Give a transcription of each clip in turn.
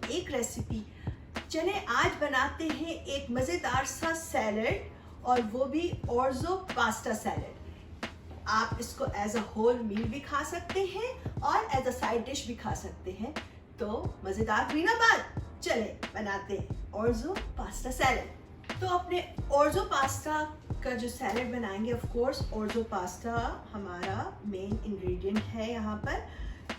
एक रेसिपी। चले आज बनाते हैं एक मज़ेदार सा सैलड, और वो भी ऑर्ज़ो पास्ता सैलड। आप इसको एज अ होल मील भी खा सकते हैं और एज अ साइड डिश भी खा सकते हैं। तो मज़ेदार हुई ना बात। चले बनाते हैं ऑर्ज़ो पास्ता सैलड। तो अपने ऑर्ज़ो पास्ता का जो सैलड बनाएंगे, ऑफ कोर्स ऑर्ज़ो पास्ता हमारा मेन इंग्रेडिएंट है यहाँ पर।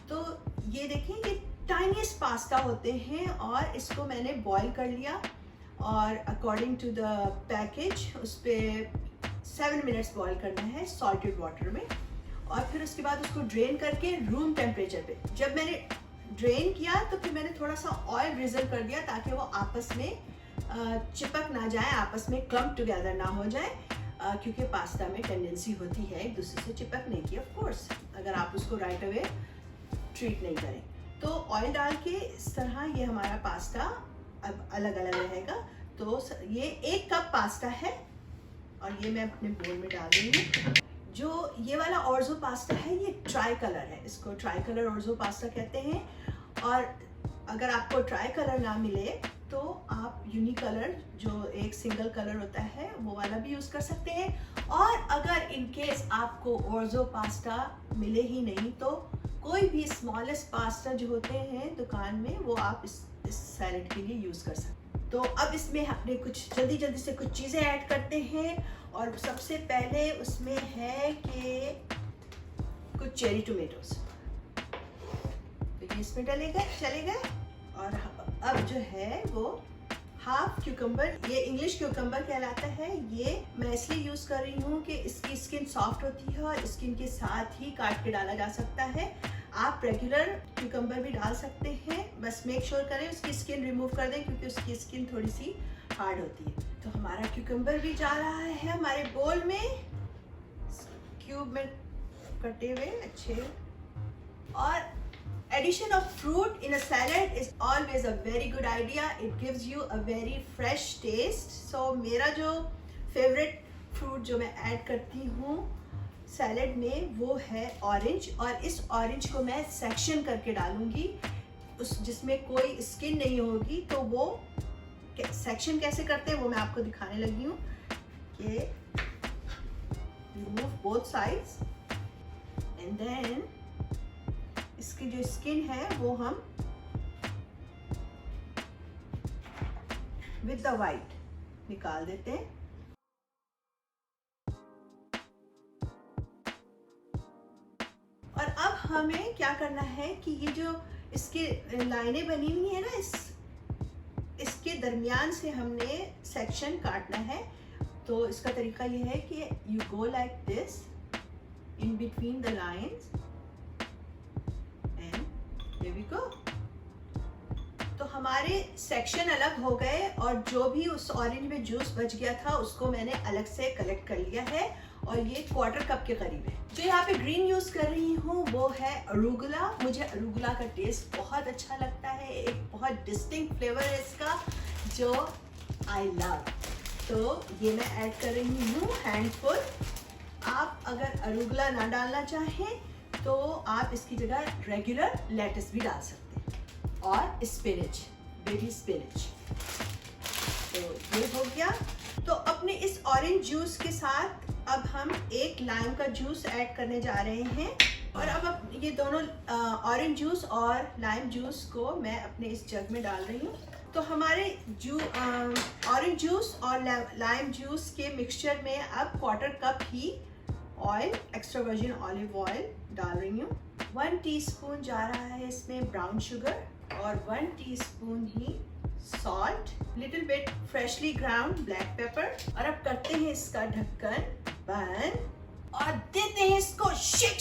तो ये देखिए, ये टाइनीस्ट पास्ता होते हैं और इसको मैंने बॉईल कर लिया और अकॉर्डिंग टू द पैकेज उस पर 7 मिनट्स बॉईल करना है सॉल्टेड वाटर में। और फिर उसके बाद उसको ड्रेन करके रूम टेम्परेचर पे, जब मैंने ड्रेन किया तो फिर मैंने थोड़ा सा ऑयल ड्रिजल कर दिया ताकि वो आपस में चिपक ना जाए, आपस में क्लम्प टुगेदर ना हो जाए, क्योंकि पास्ता में टेंडेंसी होती है एक दूसरे से चिपकने की, ऑफ कोर्स, अगर आप उसको राइट अवे ट्रीट नहीं करें। तो ऑयल डाल के इस तरह ये हमारा पास्ता अब अलग अलग रहेगा। तो ये 1 कप पास्ता है और ये मैं अपने बोल में डाल दूँगी। जो ये वाला ऑर्ज़ो पास्ता है ये ट्राई कलर है, इसको ट्राई कलर ऑर्ज़ो पास्ता कहते हैं। और अगर आपको ट्राई कलर ना मिले तो आप यूनिकलर, जो एक सिंगल कलर होता है, वो वाला भी यूज़ कर सकते हैं। और अगर इन केस आपको ऑर्ज़ो पास्ता मिले ही नहीं तो कोई भी स्मॉलेस्ट पास्ता जो होते हैं दुकान में, वो आप इस सैलड के लिए यूज़ कर सकते हैं। तो अब इसमें अपने कुछ जल्दी से कुछ चीज़ें ऐड करते हैं। और सबसे पहले उसमें है कि कुछ चेरी टोमेटोज, तो ये इसमें चले गए। और अब जो है वो हाफ क्यूकम्बर, ये इंग्लिश क्यूकम्बर कहलाता है। ये मैं इसलिए यूज़ कर रही हूँ कि इसकी स्किन सॉफ्ट होती है और स्किन के साथ ही काट के डाला जा सकता है। आप रेगुलर क्यूकम्बर भी डाल सकते हैं, बस मेक श्योर करें उसकी स्किन रिमूव कर दें, क्योंकि उसकी स्किन थोड़ी सी हार्ड होती है। तो हमारा क्यूकम्बर भी जा रहा है हमारे बोल में, क्यूब में कटे हुए अच्छे। और addition of fruit in a salad is always a very good idea. It gives you a very fresh taste. So मेरा जो favorite fruit जो मैं ऐड करती हूँ सैलड में वो है ऑरेंज। और इस ऑरेंज को मैं सेक्शन करके डालूंगी, उस जिसमें कोई स्किन नहीं होगी। तो वो सेक्शन कैसे करते हैं वो मैं आपको दिखाने लगी हूँ कि remove both sides and then इसकी जो स्किन है वो हम विद द वाइट निकाल देते हैं। और अब हमें क्या करना है कि ये जो इसकी लाइनें बनी हुई है ना, इसके दरमियान से हमने सेक्शन काटना है। तो इसका तरीका ये है कि you go like this in between the lines. Here we go. तो हमारे सेक्शन अलग हो गए और जो भी उस ऑरेंज में जूस बच गया था उसको मैंने अलग से कलेक्ट कर लिया है। और ये 1/4 कप के करीब है। जो यहाँ पे ग्रीन यूज कर रही हूँ वो है अरूगुला। मुझे अरूगुला का टेस्ट बहुत अच्छा लगता है, एक बहुत डिस्टिंक्ट फ्लेवर है इसका जो आई लव। तो ये मैं ऐड कर रही हूँ हैंडफुल। आप अगर अरूगुला ना डालना चाहें तो आप इसकी जगह रेगुलर लेटस भी डाल सकते हैं, और स्पिनच, बेबी स्पिनच। तो ये हो गया। तो अपने इस ऑरेंज जूस के साथ अब हम 1 लाइम का जूस ऐड करने जा रहे हैं। और अब ये दोनों ऑरेंज जूस और लाइम जूस को मैं अपने इस जग में डाल रही हूँ। तो हमारे ऑरेंज जूस और लाइम जूस के मिक्सचर में अब 1/4 कप ही oil, extra virgin olive oil डाल रही हूँ। 1 टीस्पून जा रहा है इसमें ब्राउन शुगर और 1 टीस्पून ही salt, little bit freshly ground black pepper. और अब करते हैं इसका ढक्कन बंद और देते हैं इसको शेक।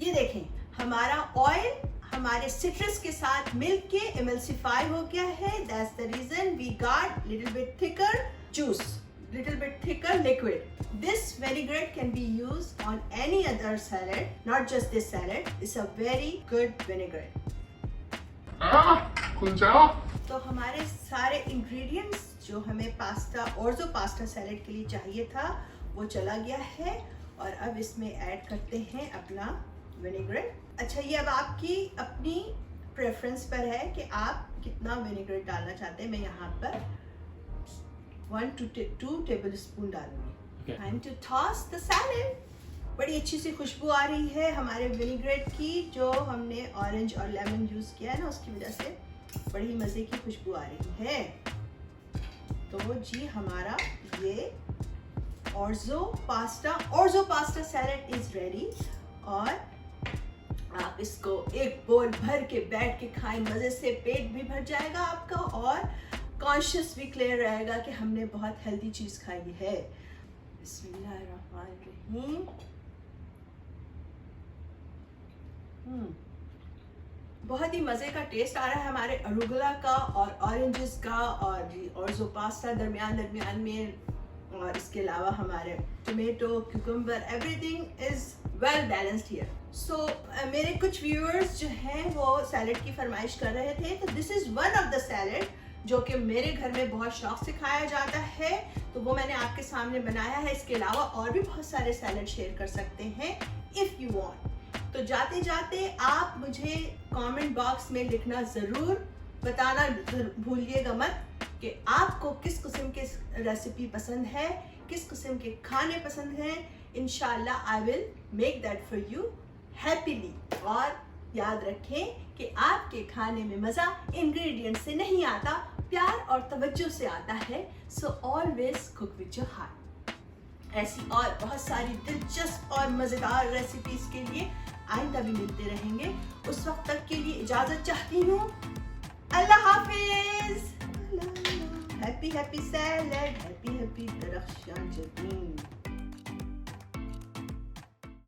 ये देखें, हमारा ऑयल हमारे सिट्रस के साथ मिल्क के एमल्सिफाई हो गया है। That's the reason we got little bit thicker juice, little bit thicker liquid. This vinaigrette can be used on any other salad, not just this salad. It's a very good vinaigrette. खुल जाओ। तो हमारे सारे ingredients जो हमें pasta ऑर्जो pasta salad के लिए चाहिए था वो चला गया है। और अब इसमें ऐड करते हैं अपना विनेगर। अच्छा, ये अब आपकी अपनी प्रेफरेंस पर है कि आप कितना विनेगर डालना चाहते हैं। मैं यहाँ पर 1 to 2 टेबल स्पून डालूंगी। Time to toss the salad. बड़ी अच्छी सी खुशबू आ रही है हमारे विनेगर की, जो हमने ऑरेंज और लेमन यूज़ किया है ना, उसकी वजह से बड़ी मज़े की खुशबू आ रही है। तो जी हमारा ये ऑर्जो पास्ता सैलेड इज़ रेडी। और आप इसको एक बोल भर के बैठ के खाएं, मज़े से पेट भी भर जाएगा आपका और कॉन्शियस भी क्लियर रहेगा कि हमने बहुत हेल्दी चीज़ खाई है। बिस्मिल्लाहिर्रहमानिर्रहीम। बहुत ही मज़े का टेस्ट आ रहा है हमारे अरुगुला का और ऑरेंजेस का और ऑर्जो पास्ता दरमियान में। और इसके अलावा हमारे tomato, cucumber, everything is well balanced here. So मेरे कुछ व्यूअर्स जो हैं वो सैलेड की फरमाइश कर रहे थे, तो this is one of the salad जो कि मेरे घर में बहुत शौक से खाया जाता है, तो वो मैंने आपके सामने बनाया है। इसके अलावा और भी बहुत सारे सैलेड शेयर कर सकते हैं इफ़ यू वांट। तो जाते जाते आप मुझे कमेंट बॉक्स में लिखना ज़रूर, बताना भूलिएगा मत कि आपको किस किस्म की रेसिपी पसंद है, किस किस्म के खाने पसंद हैं। इंशाल्लाह I will make that for you happily. और याद रखें कि आपके खाने में मज़ा इंग्रेडिएंट से नहीं आता, प्यार और तवज्जो से आता है। So always cook with your heart. ऐसी और बहुत सारी दिलचस्प और मज़ेदार रेसिपीज़ के लिए आइंदा भी मिलते रहेंगे। उस वक्त तक के लिए इजाज़त चाहती हूँ। अल्लाह हाफिज़। Happy salad, happy Darakhshan Jabeen.